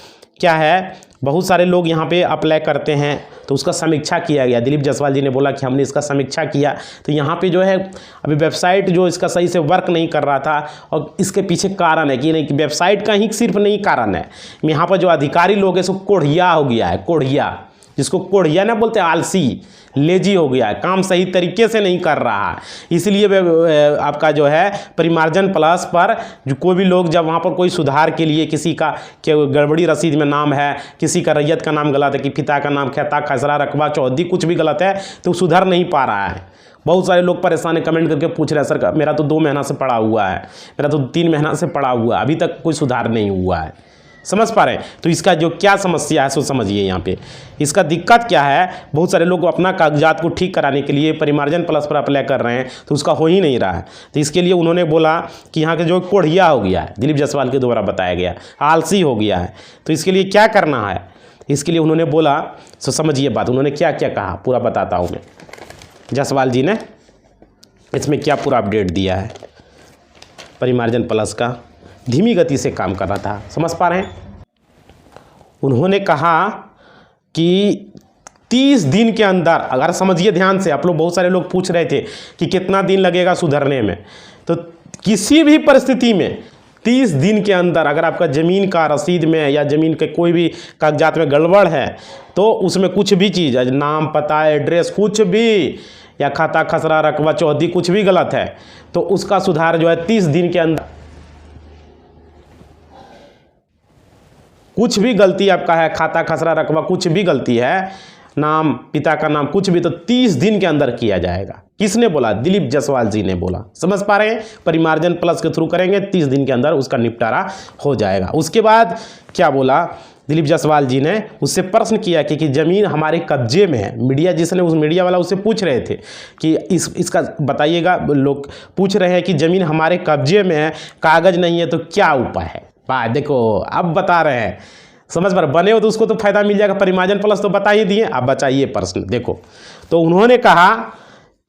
क्या है, बहुत सारे लोग यहाँ पे अप्लाई करते हैं तो उसका समीक्षा किया गया। दिलीप जायसवाल जी ने बोला कि हमने इसका समीक्षा किया, तो यहाँ पे जो है अभी वेबसाइट जो इसका सही से वर्क नहीं कर रहा था, और इसके पीछे कारण है कि नहीं कि वेबसाइट का ही सिर्फ नहीं कारण है, यहाँ पर जो अधिकारी लोग हैं सो कोढ़िया हो गया है, कोढ़िया, जिसको कोढ़िया ना बोलते हैं, आलसी, लेजी हो गया है, काम सही तरीके से नहीं कर रहा है। इसलिए आपका जो है परिमार्जन प्लस पर जो कोई भी लोग जब वहाँ पर कोई सुधार के लिए किसी का गड़बड़ी रसीद में नाम है, किसी का रैयत का नाम गलत है, कि पिता का नाम खेता खसरा रकबा चौधरी कुछ भी गलत है तो सुधर नहीं पा रहा है। बहुत सारे लोग परेशान है, कमेंट करके पूछ रहे हैं सर मेरा तो 2 महीना से पड़ा हुआ है, मेरा तो 3 महीना से पड़ा हुआ है, अभी तक कोई सुधार नहीं हुआ है, समझ पा रहे हैं? तो इसका जो क्या समस्या है सो समझिए। यहाँ पे इसका दिक्कत क्या है, बहुत सारे लोग अपना कागजात को ठीक कराने के लिए परिमार्जन प्लस पर अप्लाई कर रहे हैं तो उसका हो ही नहीं रहा है। तो इसके लिए उन्होंने बोला कि यहाँ के जो कोढ़िया हो गया है, दिलीप जायसवाल के द्वारा बताया गया, आलसी हो गया है, तो इसके लिए क्या करना है, इसके लिए उन्होंने बोला, सो समझिए बात, उन्होंने क्या क्या कहा पूरा बताता हूँ मैं। जायसवाल जी ने इसमें क्या पूरा अपडेट दिया है, परिमार्जन प्लस का धीमी गति से काम कर रहा था, समझ पा रहे हैं? उन्होंने कहा कि 30 दिन के अंदर, अगर समझिए ध्यान से, आप लोग बहुत सारे लोग पूछ रहे थे कि कितना दिन लगेगा सुधरने में, तो किसी भी परिस्थिति में 30 दिन के अंदर अगर आपका ज़मीन का रसीद में या ज़मीन के कोई भी कागजात में गड़बड़ है, तो उसमें कुछ भी चीज़, नाम पता एड्रेस कुछ भी, या खाता खसरा रकबा चौधरी कुछ भी गलत है, तो उसका सुधार जो है 30 दिन के अंदर, कुछ भी गलती आपका है, खाता खसरा रकबा कुछ भी गलती है, नाम पिता का नाम कुछ भी, तो 30 दिन के अंदर किया जाएगा। किसने बोला? दिलीप जायसवाल जी ने बोला, समझ पा रहे हैं? परिमार्जन प्लस के थ्रू करेंगे, 30 दिन के अंदर उसका निपटारा हो जाएगा। उसके बाद क्या बोला दिलीप जायसवाल जी ने उससे प्रश्न किया कि ज़मीन हमारे कब्जे में है। मीडिया जिसने उस मीडिया वाला उससे पूछ रहे थे कि इसका बताइएगा, लोग पूछ रहे हैं कि ज़मीन हमारे कब्जे में है, कागज़ नहीं है, तो क्या उपाय है। भाई देखो अब बता रहे हैं, समझ पर बने हो तो उसको तो फायदा मिल जाएगा। परिमार्जन प्लस तो बता ही दिए, अब बचाइए प्रश्न। देखो तो उन्होंने कहा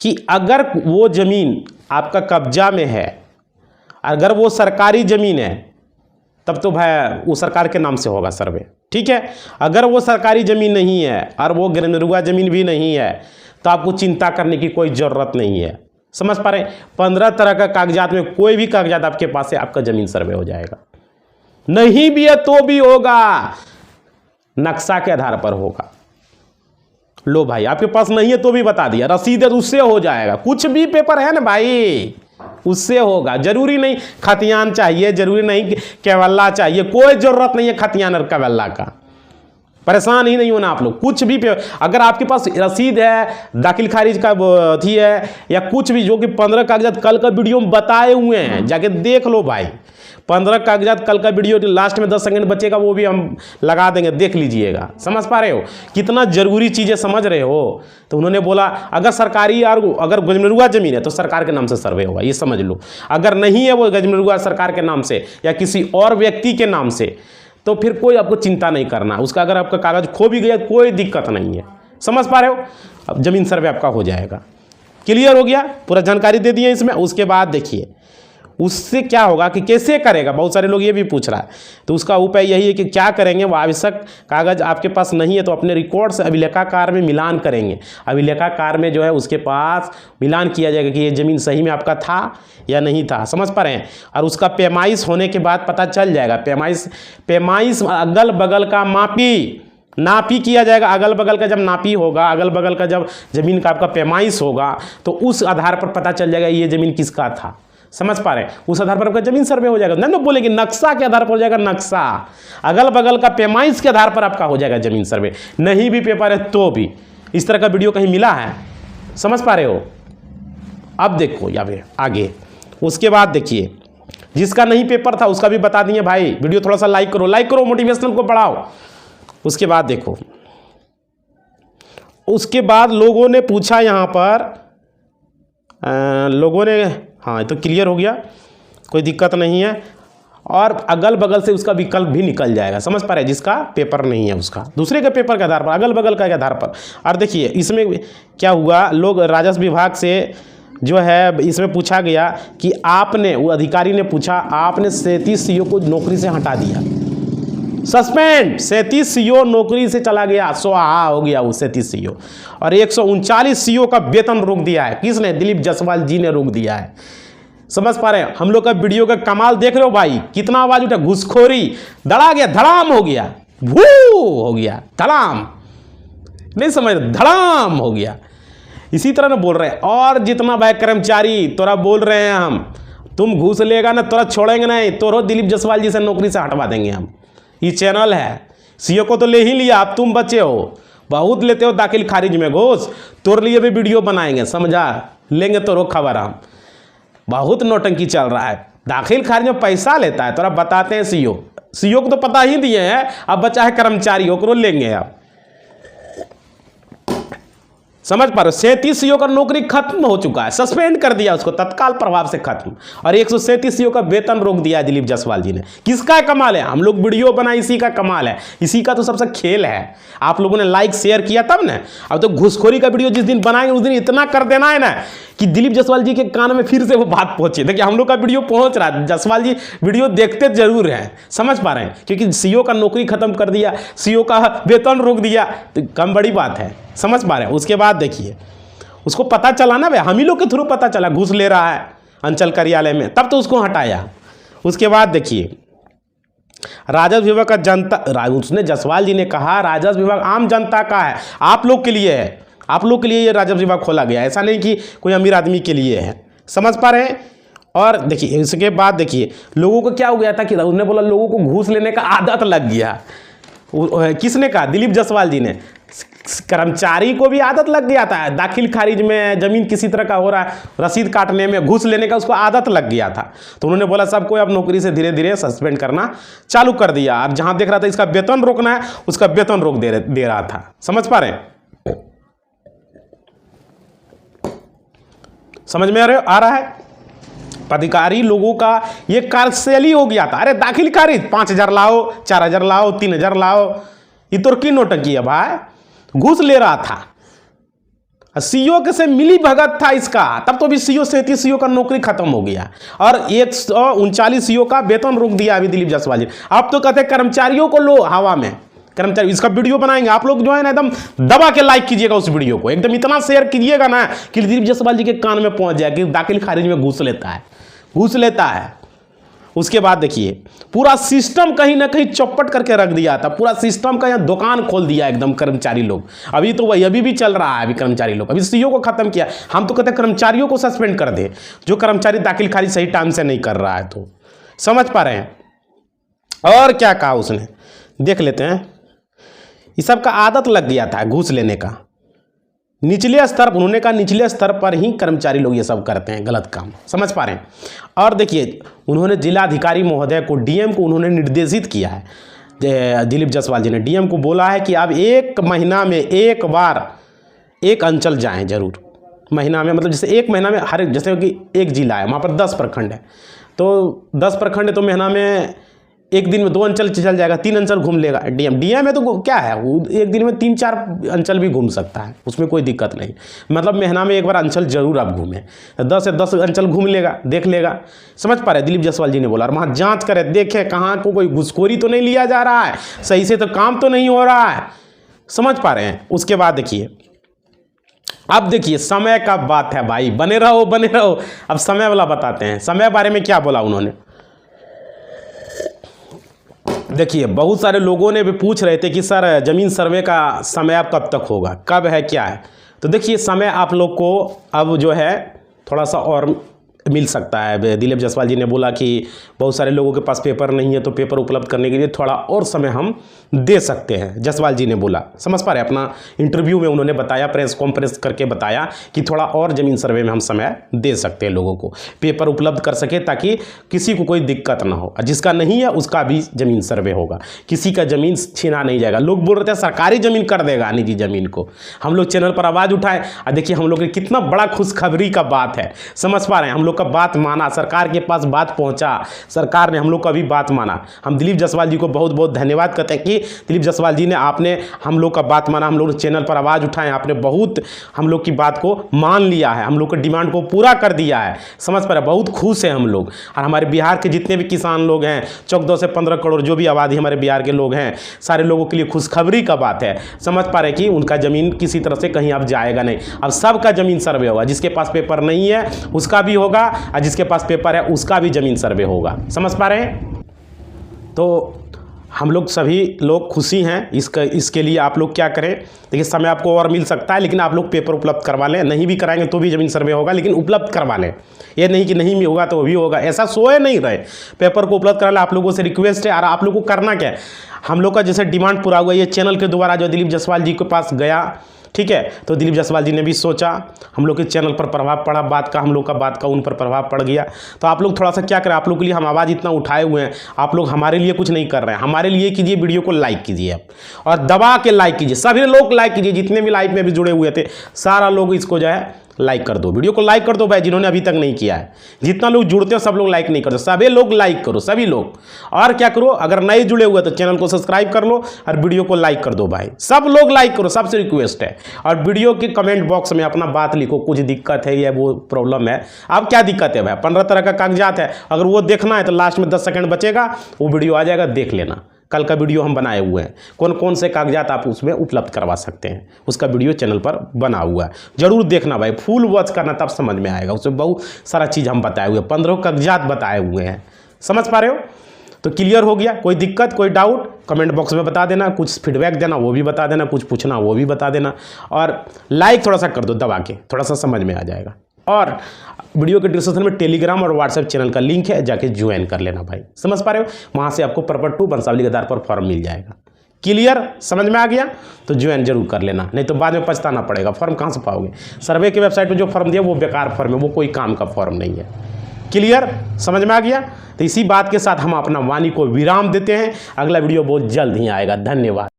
कि अगर वो ज़मीन आपका कब्जा में है, अगर वो सरकारी ज़मीन है, तब तो भाई वो सरकार के नाम से होगा सर्वे, ठीक है। अगर वो सरकारी ज़मीन नहीं है और वो गिरनुआ ज़मीन भी नहीं है, तो आपको चिंता करने की कोई ज़रूरत नहीं है। समझ पा रहे हैं। 15 तरह का कागजात में कोई भी कागजात आपके पास है, आपका ज़मीन सर्वे हो जाएगा। नहीं भी है तो भी होगा, नक्शा के आधार पर होगा। लो भाई, आपके पास नहीं है तो भी बता दिया, रसीद है उससे हो जाएगा। कुछ भी पेपर है ना भाई, उससे होगा। जरूरी नहीं खतियान चाहिए, जरूरी नहीं केवल्ला चाहिए, कोई जरूरत नहीं है खतियान और केवल्ला का। परेशान ही नहीं होना आप लोग। कुछ भी अगर आपके पास रसीद है, दाखिल खारिज का थी है, या कुछ भी, जो कि 15 कागजात कल का वीडियो में बताए हुए हैं, जाके देख लो भाई। 15 कागजात कल का वीडियो लास्ट में 10 सेकंड बचेगा, वो भी हम लगा देंगे, देख लीजिएगा। समझ पा रहे हो कितना जरूरी चीज़ें, समझ रहे हो। तो उन्होंने बोला अगर सरकारी और अगर गजमरुआ ज़मीन है तो सरकार के नाम से सर्वे होगा, ये समझ लो। अगर नहीं है वो गजमरुआ सरकार के नाम से या किसी और व्यक्ति के नाम से, तो फिर कोई आपको चिंता नहीं करना उसका। अगर आपका कागज़ खो भी गया कोई दिक्कत नहीं है। समझ पा रहे हो। अब ज़मीन सर्वे आपका हो जाएगा। क्लियर हो गया, पूरा जानकारी दे दिए इसमें। उसके बाद देखिए उससे क्या होगा कि कैसे करेगा, बहुत सारे लोग ये भी पूछ रहा है। तो उसका उपाय यही है कि क्या करेंगे, वो आवश्यक कागज़ आपके पास नहीं है तो अपने रिकॉर्ड से अभिलेखाकार में मिलान करेंगे। अभिलेखाकार में जो है उसके पास मिलान किया जाएगा कि ये ज़मीन सही में आपका था या नहीं था। समझ पा रहे हैं। और उसका पैमाइश होने के बाद पता चल जाएगा। पैमाइश अगल बगल का नापी किया जाएगा। अगल बगल का जब नापी होगा, अगल बगल का जब ज़मीन का आपका पैमाइश होगा, तो उस आधार पर पता चल जाएगा ये ज़मीन किसका था। समझ पा रहे हैं। उस आधार पर आपका ज़मीन सर्वे हो जाएगा। नहीं तो बोलेंगे नक्शा के आधार पर हो जाएगा, नक्शा अगल बगल का पैमाइश के आधार पर आपका हो जाएगा ज़मीन सर्वे। नहीं भी पेपर है तो भी। इस तरह का वीडियो कहीं मिला है, समझ पा रहे हो। अब देखो यहाँ पे आगे, उसके बाद देखिए जिसका नहीं पेपर था उसका भी बता दिए भाई। वीडियो थोड़ा सा लाइक करो, मोटिवेशनल को बढ़ाओ। उसके बाद देखो, उसके बाद लोगों ने पूछा यहाँ पर, लोगों ने, हाँ तो क्लियर हो गया, कोई दिक्कत नहीं है। और अगल बगल से उसका विकल्प भी निकल जाएगा। समझ पा रहे हैं। जिसका पेपर नहीं है उसका दूसरे के पेपर के आधार पर, अगल बगल के आधार पर। और देखिए इसमें क्या हुआ, लोग राजस्व विभाग से जो है इसमें पूछा गया कि आपने, वो अधिकारी ने पूछा, आपने 37 सीओ को नौकरी से हटा दिया, सस्पेंड। 37 सीओ नौकरी से चला गया, स्वाहा हो गया वो 37 सीओ। और 139 सीओ का वेतन रोक दिया है। किसने? दिलीप जायसवाल जी ने रोक दिया है। समझ पा रहे हैं। हम लोग का वीडियो का कमाल देख रहे हो भाई, कितना आवाज उठा, घुसखोरी, धड़ा गया, धड़ाम हो गया, भू हो गया, धड़ाम, नहीं समझ, धड़ाम हो गया। इसी तरह ना बोल रहे हैं। और जितना भाई कर्मचारी तोरा बोल रहे हैं हम, तुम घूस लेगा ना तोरा छोड़ेंगे नहीं, तोरो दिलीप जायसवाल जी से नौकरी से हटवा देंगे हम। ये चैनल है, सीओ को तो ले ही लिया, अब तुम बचे हो, बहुत लेते हो दाखिल खारिज में घूस, तोर लिए भी वीडियो बनाएंगे, समझा, लेंगे तो रो खबर हम। बहुत नौटंकी चल रहा है, दाखिल खारिज में पैसा लेता है, तोरा बताते हैं। सीओ को तो पता ही दिए हैं, अब बचा है कर्मचारी, ओकरो लेंगे अब। समझ पा रहे हो। 37 सीओ का नौकरी खत्म हो चुका है, सस्पेंड कर दिया उसको तत्काल प्रभाव से खत्म। और 137 सीओ का वेतन रोक दिया दिलीप जायसवाल जी ने। किसका कमाल है, हम लोग वीडियो बनाए, इसी का कमाल है, इसी का तो सबसे खेल है। आप लोगों ने लाइक शेयर किया तब ना। अब तो घुसखोरी का वीडियो जिस दिन बनाएंगे उस दिन इतना कर देना है ना कि दिलीप जायसवाल जी के कान में फिर से वो बात पहुंचे। देखिए हम लोग का वीडियो पहुंच रहा है, जायसवाल जी वीडियो देखते जरूर हैं, समझ पा रहे हैं। क्योंकि सीओ का नौकरी खत्म कर दिया, सीओ का वेतन रोक दिया, तो कम बड़ी बात है, समझ पा रहे हैं। उसके बाद देखिए उसको पता चला ना भाई, हम ही लोग के थ्रू पता चला घूस ले रहा है अंचल कार्यालय में, तब तो उसको हटाया। उसके बाद देखिए राजस्व विभाग का जनता, उसने जायसवाल जी ने कहा राजस्व विभाग आम जनता का है, आप लोग के लिए है, आप लोग के लिए ये राजस्व विभाग खोला गया, ऐसा नहीं कि कोई अमीर आदमी के लिए है। समझ पा रहे हैं। और देखिए इसके बाद देखिए लोगों को क्या हो गया था कि उन्होंने बोला लोगों को घूस लेने का आदत लग गया। किसने कहा? दिलीप जायसवाल जी ने। कर्मचारी को भी आदत लग गया था, दाखिल खारिज में जमीन किसी तरह का हो रहा है, रसीद काटने में, घूस लेने का उसको आदत लग गया था। तो उन्होंने बोला सबको अब नौकरी से धीरे धीरे सस्पेंड करना चालू कर दिया। और जहां देख रहा था इसका वेतन रोकना है, उसका वेतन रोक दे रहा था। समझ पा रहे हैं? समझ में आ रहा है? अधिकारी लोगों का ये कार्यशैली हो गया था। अरे दाखिल खारिज 5,000 लाओ, 4,000 लाओ, 3,000 लाओ, ये तो की नोटंकी है भाई, घूस ले रहा था। सीईओ के से मिली भगत था इसका, तब तो भी सीईओ 37 सीईओ का नौकरी खत्म हो गया और 139 सीईओ का वेतन रोक दिया अभी दिलीप जायसवाल जी। आप तो कहते हैं कर्मचारियों को लो हवा में, कर्मचारी इसका वीडियो बनाएंगे, आप लोग जो है ना एकदम दबा के लाइक कीजिएगा उस वीडियो को, एकदम इतना शेयर कीजिएगा ना कि दिलीप जायसवाल जी के कान में पहुंच जाए कि दाखिल खारिज में घूस लेता है। उसके बाद देखिए पूरा सिस्टम कहीं ना कहीं चौपट करके रख दिया था, पूरा सिस्टम का यहाँ दुकान खोल दिया एकदम कर्मचारी लोग। अभी तो वही अभी भी चल रहा है, अभी कर्मचारी लोग, अभी सीईओ को खत्म किया। हम तो कहते हैं कर्मचारियों को सस्पेंड कर दे, जो कर्मचारी दाखिल खारिज सही टाइम से नहीं कर रहा है। तो समझ पा रहे हैं? और क्या कहा उसने, देख लेते हैं। ये सब का आदत लग गया था घूस लेने का, निचले स्तर, उन्होंने कहा निचले स्तर पर ही कर्मचारी लोग ये सब करते हैं गलत काम। समझ पा रहे हैं? और देखिए उन्होंने जिलाधिकारी महोदय को, डीएम को उन्होंने निर्देशित किया है, दिलीप जायसवाल जी ने डीएम को बोला है कि आप 1 महीना में एक बार एक अंचल जाएं जरूर, महीना में, मतलब जैसे 1 महीना में हर, जैसे कि एक जिला है वहाँ पर 10 प्रखंड है, तो 10 प्रखंड है तो महीना में एक दिन में 2 अंचल चल जाएगा, 3 अंचल घूम लेगा डीएम है तो क्या है, वो एक दिन में 3-4 अंचल भी घूम सकता है, उसमें कोई दिक्कत नहीं। मतलब महीना में एक बार अंचल जरूर आप घूमें, 10 से 10 अंचल घूम लेगा, देख लेगा। समझ पा रहे? दिलीप जायसवाल जी ने बोला, और वहाँ जाँच करे, देखे कहाँ को कोई घुसखोरी तो नहीं लिया जा रहा है, सही से तो काम तो नहीं हो रहा है। समझ पा रहे हैं? उसके बाद देखिए, अब देखिए समय का बात है भाई, बने रहो। अब समय वाला बताते हैं, समय बारे में क्या बोला उन्होंने। देखिए बहुत सारे लोगों ने भी पूछ रहे थे कि सर ज़मीन सर्वे का समय अब कब तक होगा, कब है, क्या है। तो देखिए समय आप लोग को अब जो है थोड़ा सा और मिल सकता है। दिलीप जायसवाल जी ने बोला कि बहुत सारे लोगों के पास पेपर नहीं है, तो पेपर उपलब्ध करने के लिए थोड़ा और समय हम दे सकते हैं, जायसवाल जी ने बोला। समझ पा रहे? अपना इंटरव्यू में उन्होंने बताया, प्रेस कॉन्फ्रेंस करके बताया कि थोड़ा और ज़मीन सर्वे में हम समय दे सकते हैं, लोगों को पेपर उपलब्ध कर सके ताकि किसी को कोई दिक्कत ना हो। जिसका नहीं है उसका भी ज़मीन सर्वे होगा, किसी का ज़मीन छीना नहीं जाएगा। लोग बोल रहे थे सरकारी ज़मीन कर देगा निजी ज़मीन को, हम लोग चैनल पर आवाज़ उठाए और देखिए हम लोग कितना बड़ा खुशखबरी का बात है। समझ पा रहे हैं? हम लोग का बात माना, सरकार के पास बात पहुंचा, सरकार ने हम लोग का भी बात माना। हम दिलीप जायसवाल जी को बहुत बहुत धन्यवाद कहते हैं कि दिलीप जायसवाल जी ने, आपने हम लोग का बात माना, हम लोग चैनल पर आवाज़ उठाए, आपने बहुत हम लोग की बात को मान लिया है, हम लोग के डिमांड को पूरा कर दिया है। समझ पा रहे? बहुत खुश हैं हम लोग। और हमारे बिहार के जितने भी किसान लोग हैं, 14 से 15 करोड़ जो भी आबादी हमारे बिहार के लोग हैं, सारे लोगों के लिए खुशखबरी का बात है। समझ पा रहे कि उनका ज़मीन किसी तरह से कहीं अब जाएगा नहीं, अब सबका ज़मीन सर्वे होगा। जिसके पास पेपर नहीं है उसका भी होगा, और जिसके पास पेपर है उसका भी ज़मीन सर्वे होगा। समझ पा रहे हैं? तो हम लोग सभी लोग खुशी हैं। इसके लिए आप लोग क्या करें, देखिए समय आपको और मिल सकता है, लेकिन आप लोग पेपर उपलब्ध करवा लें। नहीं भी कराएंगे तो भी ज़मीन सर्वे होगा, लेकिन उपलब्ध करवा लें। ये नहीं कि नहीं भी होगा तो भी होगा, ऐसा सोए नहीं रहे। पेपर को उपलब्ध करा लें, आप लोगों से रिक्वेस्ट है। और आप लोगों को करना क्या है, हम लोग का जैसे डिमांड पूरा हुआ, ये चैनल के द्वारा जो दिलीप जायसवाल जी के पास गया, ठीक है, तो दिलीप जायसवाल जी ने भी सोचा, हम लोग के चैनल पर प्रभाव पड़ा बात का, हम लोग का बात का उन पर प्रभाव पड़ गया। तो आप लोग थोड़ा सा क्या करें, आप लोग के लिए हम आवाज़ इतना उठाए हुए हैं, आप लोग हमारे लिए कुछ नहीं कर रहे हैं, हमारे लिए कीजिए, वीडियो को लाइक कीजिए आप, और दबा के लाइक कीजिए, सभी लोग लाइक कीजिए, जितने भी लाइव में भी जुड़े हुए थे सारा लोग इसको जो है लाइक कर दो, वीडियो को लाइक कर दो भाई, जिन्होंने अभी तक नहीं किया है। जितना लोग जुड़ते हो सब लोग लाइक नहीं करते, सभी लोग लाइक करो, सभी लोग। और क्या करो, अगर नए जुड़े हुए तो चैनल को सब्सक्राइब कर लो और वीडियो को लाइक कर दो भाई, सब लोग लाइक करो, सबसे रिक्वेस्ट है। और वीडियो के कमेंट बॉक्स में अपना बात लिखो, कुछ दिक्कत है या वो प्रॉब्लम है, अब क्या दिक्कत है भाई, 15 तरह का कागजात है, अगर वो देखना है तो लास्ट में 10 सेकंड बचेगा, वो वीडियो आ जाएगा, देख लेना। कल का वीडियो हम बनाए हुए हैं, कौन कौन से कागजात आप उसमें उपलब्ध करवा सकते हैं, उसका वीडियो चैनल पर बना हुआ है, जरूर देखना भाई, फुल वॉच करना, तब समझ में आएगा। उसमें बहुत सारा चीज़ हम बताए हुए हैं, 15 कागजात बताए हुए हैं। समझ पा रहे हो? तो क्लियर हो गया? कोई दिक्कत, कोई डाउट कमेंट बॉक्स में बता देना, कुछ फीडबैक देना वो भी बता देना, कुछ पूछना वो भी बता देना, और लाइक थोड़ा सा कर दो दबा के, थोड़ा सा समझ में आ जाएगा। और वीडियो के डिस्क्रिप्शन में टेलीग्राम और व्हाट्सएप चैनल का लिंक है, जाके ज्वाइन कर लेना भाई। समझ पा रहे हो? वहाँ से आपको प्रॉपर 2 वंशावली के आधार पर फॉर्म मिल जाएगा। क्लियर, समझ में आ गया? तो ज्वाइन जरूर कर लेना, नहीं तो बाद में पछताना पड़ेगा। फॉर्म कहाँ से पाओगे? सर्वे की वेबसाइट पर जो फॉर्म दिया वो बेकार फॉर्म है, वो कोई काम का फॉर्म नहीं है। क्लियर, समझ में आ गया? तो इसी बात के साथ हम अपना वाणी को विराम देते हैं। अगला वीडियो बहुत जल्द ही आएगा। धन्यवाद।